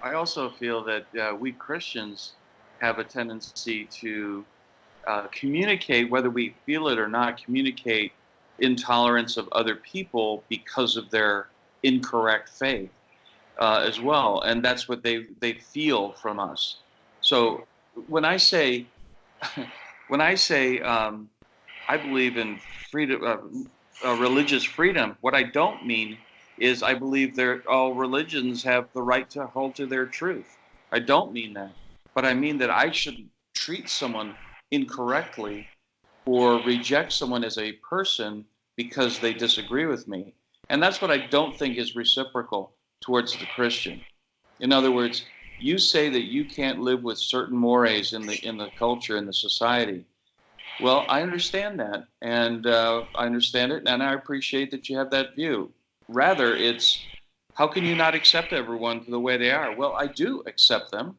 I also feel that we Christians have a tendency to communicate, whether we feel it or not, communicate intolerance of other people because of their incorrect faith as well, and that's what they feel from us. So when I say when I say I believe in freedom, religious freedom, what I don't mean is I believe all religions have the right to hold to their truth. I don't mean that, but I mean that I shouldn't treat someone incorrectly or reject someone as a person because they disagree with me. And that's what I don't think is reciprocal towards the Christian. In other words, you say that you can't live with certain mores in the culture, in the society. Well, I understand that, and I understand it, and I appreciate that you have that view. Rather, it's how can you not accept everyone the way they are? Well, I do accept them.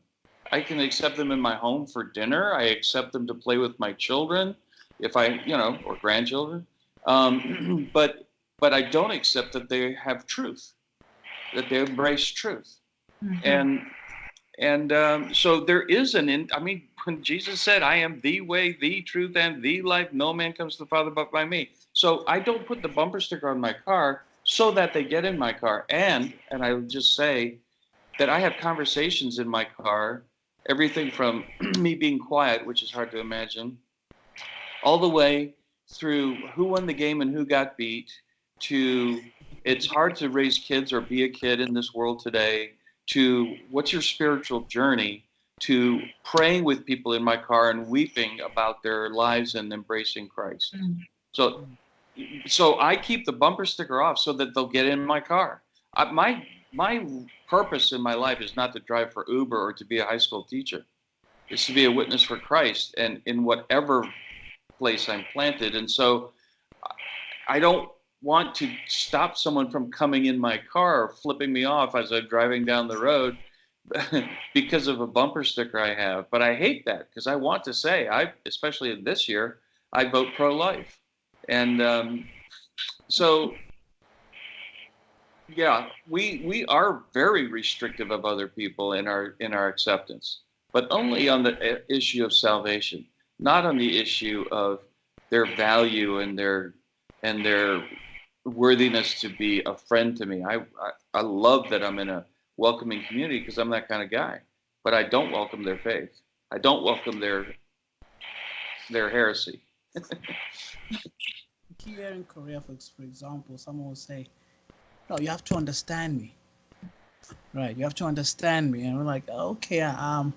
I can accept them in my home for dinner. I accept them to play with my children, if or grandchildren. But I don't accept that they have truth, that they embrace truth, Mm-hmm. and so there is I mean, when Jesus said, I am the way, the truth, and the life, no man comes to the Father but by me. So I don't put the bumper sticker on my car so that they get in my car. And I would just say that I have conversations in my car, everything from me being quiet, which is hard to imagine, all the way through who won the game and who got beat, to it's hard to raise kids or be a kid in this world today, to what's your spiritual journey, to praying with people in my car and weeping about their lives and embracing Christ. So I keep the bumper sticker off so that they'll get in my car. My purpose in my life is not to drive for Uber or to be a high school teacher. It's to be a witness for Christ, and in whatever place I'm planted. And so I don't want to stop someone from coming in my car or flipping me off as I'm driving down the road because of a bumper sticker I have. But I hate that because I want to say, especially in this year, I vote pro-life. And so, yeah, we are very restrictive of other people in our acceptance, but only on the issue of salvation, not on the issue of their value and their worthiness to be a friend to me. I love that I'm in a welcoming community because I'm that kind of guy, but I don't welcome their faith. I don't welcome their heresy. Here in Korea, for example, someone will say, "No, you have to understand me, right? You have to understand me," and we're like, "Okay, I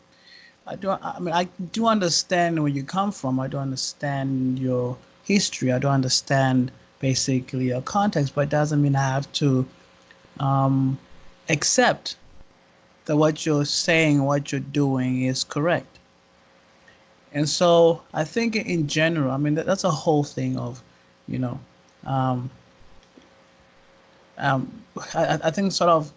do. I mean, I do understand where you come from. I do understand your history. I do understand basically your context, but it doesn't mean I have to um, accept that what you're saying, what you're doing is correct." And so I think in general, I mean, that's a whole thing of, you know, um, um, I think sort of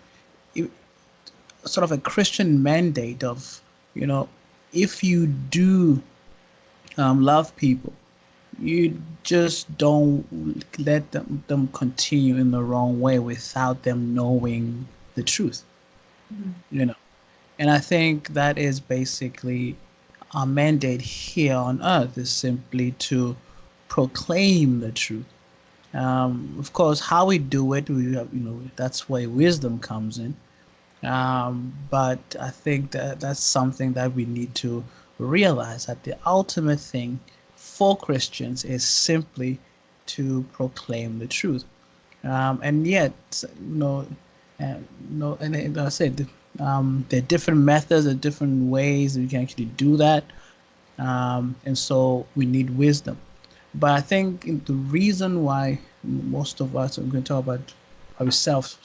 a Christian mandate of, you know, if you do love people, you just don't let them continue in the wrong way without them knowing the truth, you know. And I think that is basically our mandate here on earth, is simply to proclaim the truth. Of course, how we do it, that's where wisdom comes in. But I think that that's something that we need to realize, that the ultimate thing for Christians is simply to proclaim the truth. And yet, and I said, there are different methods, there are different ways that we can actually do that. And so we need wisdom. But I think the reason why most of us, I'm going to talk about how we self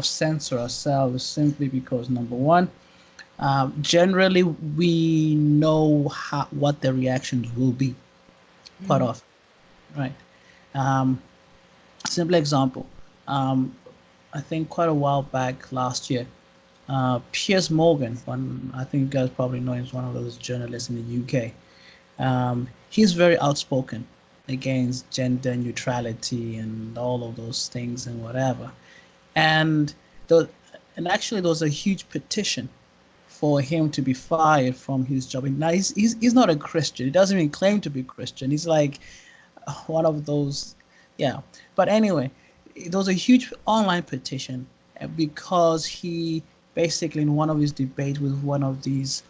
censor ourselves, is simply because, number one, generally we know what the reactions will be quite often, right? Um, Simple example. Um, I think quite a while back last year, Piers Morgan, one I think you guys probably know, he's one of those journalists in the UK. He's very outspoken against gender neutrality and all of those things and whatever. And the, And actually, there was a huge petition for him to be fired from his job. And now he's not a Christian. He doesn't even claim to be Christian. He's like one of those, yeah. But anyway, there was a huge online petition because he basically, in one of his debates with one of these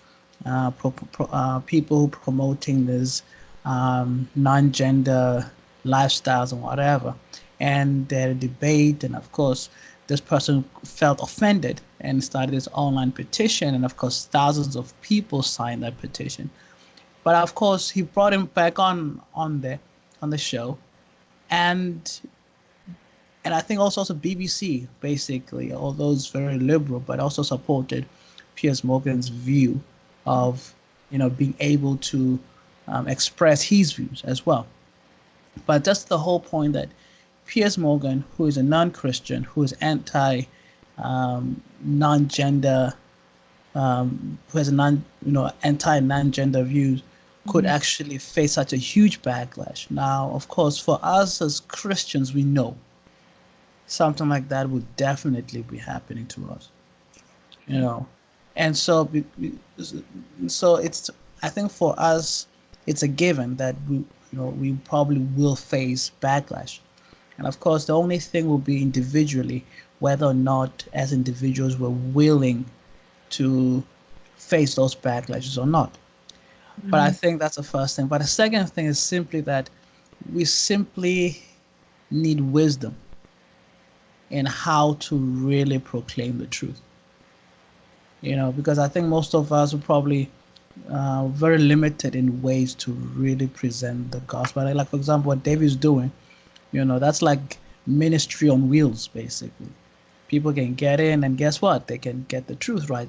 people promoting this non-gender lifestyles and whatever, and they had a debate, and of course this person felt offended and started this online petition, and of course thousands of people signed that petition. But of course he brought him back on the show, and I think also BBC basically, although it's very liberal, but also supported Piers Morgan's view of being able to express his views as well. But that's the whole point, that Piers Morgan, who is a non-Christian, who is non-gender, who has anti-non-gender views, could actually face such a huge backlash. Now, of course, for us as Christians, we know something like that would definitely be happening to us, and so it's, I think for us it's a given that we probably will face backlash. And of course, the only thing will be individually whether or not as individuals we're willing to face those backlashes or not. But I think that's the first thing. But the second thing is simply that we simply need wisdom in how to really proclaim the truth. Because I think most of us are probably very limited in ways to really present the gospel. Like, for example, what David's doing, that's like ministry on wheels, basically. People can get in, and guess what? They can get the truth right.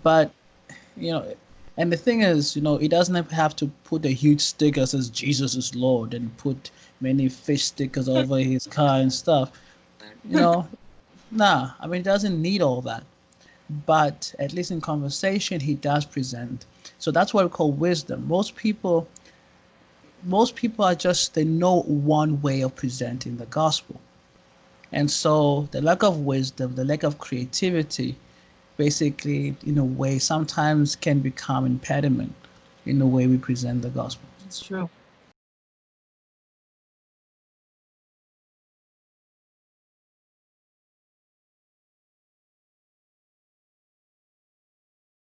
But, and the thing is, he doesn't have to put a huge sticker that says Jesus is Lord and put many fish stickers over his car and stuff. Nah, I mean, he doesn't need all that. But at least in conversation, he does present. So that's what we call wisdom. Most people are just, they know one way of presenting the gospel. And so the lack of wisdom, the lack of creativity, basically, in a way, sometimes can become impediment in the way we present the gospel. It's true.